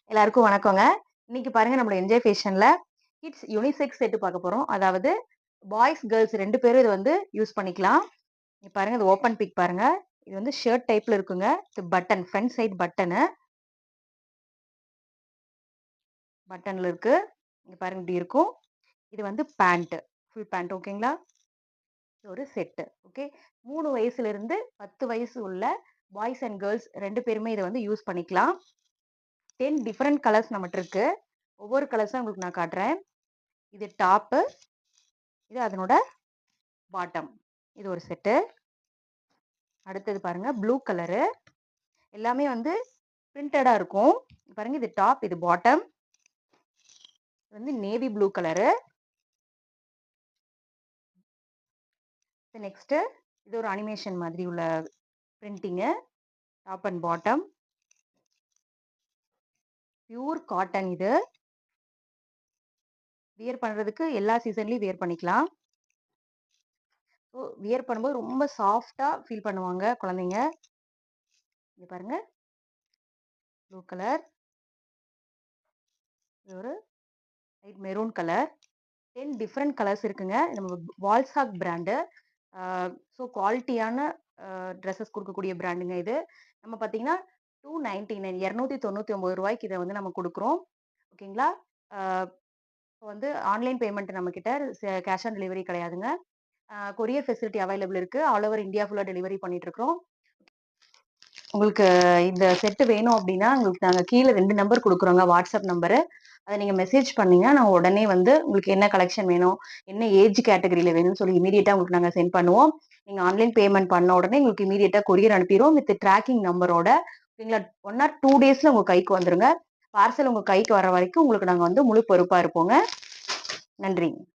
எல்லாருக்கும் வணக்கங்க. இன்னைக்கு பாருங்க நம்மளோட என்ஜாய் ஃபேஷன்ல கிட்ஸ் யூனிசெக்ஸ் செட் பார்க்க போறோம். அதாவது பாய்ஸ், கேர்ள்ஸ் 2 பேரும் இது வந்து யூஸ் பண்ணிக்கலாம். இங்க பாருங்க இது ஓப்பன் பிக் பாருங்க. இது வந்து ஷர்ட் டைப்ல இருக்குங்க. இது பட்டன் ஃப்ரண்ட் சைடு பட்டன்ல இருக்கு. இங்க பாருங்க இப்படி இருக்கும். இது வந்து பேண்ட். ஃபுல் பேண்ட் ஓகேங்களா? இது ஒரு செட். ஓகே. 3 வயசுல இருந்து 10 வயசு உள்ள பாய்ஸ் அண்ட் கேர்ள்ஸ் 2 பேருமே இத வந்து யூஸ் பண்ணிக்கலாம். 10 டிஃபரண்ட் கலர்ஸ் நம்மட்ட இருக்கு. ஒவ்வொரு கலர்ஸா உங்களுக்கு நான் காட்டுறேன். இது டாப்பு. இது அதனோட பாட்டம். இது ஒரு செட்டு. அடுத்தது பாருங்க ப்ளூ கலரு. எல்லாமே வந்து பிரிண்டடா இருக்கும். பாருங்க இது டாப், இது பாட்டம். இது வந்து நேவி ப்ளூ கலரு. நெக்ஸ்ட் இது ஒரு அனிமேஷன் மாதிரி உள்ள printing. Top and bottom. Pure cotton இது. வியர் பண்றதுக்கு எல்லா சீசன்லயும் வியர் பண்ணிக்கலாம். வியர் பண்ணும்போது ரொம்ப சாஃப்டா ஃபீல் பண்ணுவாங்க குழந்தைங்க. இங்க பாருங்க ப்ளூ கலர். இது ஒரு light maroon colour. 10 different colours இருக்குங்க. நம்ம வால்சாக் பிராண்டு. ஸோ குவாலிட்டியான ட்ரெஸ்ஸஸ் கொடுக்கக்கூடிய பிராண்டுங்க இது. நம்ம பார்த்தீங்கன்னா ₹299 இதை வந்து நம்ம கொடுக்குறோம். ஓகேங்களா? இப்போ வந்து ஆன்லைன் பேமெண்ட் நம்ம கிட்ட கேஷ் ஆன் டெலிவரி கிடையாதுங்க. கொரியர் ஃபெசிலிட்டி அவைலபிள் இருக்கு. ஆல் ஓவர் இந்தியா ஃபுல்லாக டெலிவரி பண்ணிட்டு இருக்கிறோம். உங்களுக்கு இந்த செட்டு வேணும் அப்படின்னா உங்களுக்கு நாங்கள் கீழே 2 நம்பர் கொடுக்குறோங்க வாட்ஸ்அப் நம்பரு. அதை நீங்கள் மெசேஜ் பண்ணீங்க நான் உடனே வந்து உங்களுக்கு என்ன கலெக்ஷன் வேணும், என்ன ஏஜ் கேட்டகரியில் வேணும்னு சொல்லி இமீடியட்டாக உங்களுக்கு நாங்கள் சென்ட் பண்ணுவோம். நீங்கள் ஆன்லைன் பேமெண்ட் பண்ண உடனே உங்களுக்கு இமீடியட்டாக கொரியர் அனுப்பிடுவோம் வித் ட்ராக்கிங் நம்பரோட. ஓகேங்களா? 1 ஆர் 2 டேஸில் உங்கள் கைக்கு வந்துருங்க. பார்சல் உங்கள் கைக்கு வர வரைக்கும் உங்களுக்கு நாங்கள் வந்து முழு பொறுப்பாக இருப்போங்க. நன்றி.